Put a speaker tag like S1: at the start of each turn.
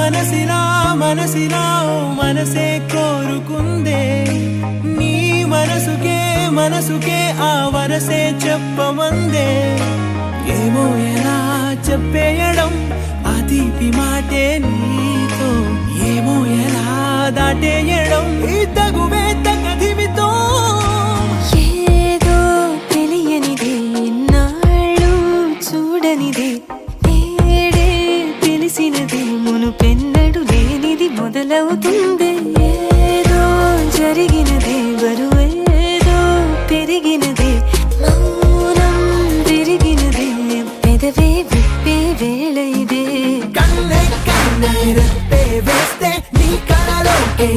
S1: మనసిలా మనసిలా ఓ మనసే కోరుకుందే నీ మనసుకే ఆ వరసే చెప్పమందే ఏమో ఎలా చెప్పేయడం ఆ తీపి మాటే నీతో ఏమో ఎలా దాటేయడం ఈ తగువే తగదిమితో
S2: ఏదో తెలియనిదే నాళ్ళు చూడనిదే నేడే తెలిసినదే మునుపెన్నడు లేనిది మొదలవుతుంది ఏదో జరిగినదే బరువేదో పెరిగినదే మౌనం విరిగినదే పెదవే విప్పే వేళ ఇదే
S1: కన్నే రెప్పే వేస్తే నీ కళలోకే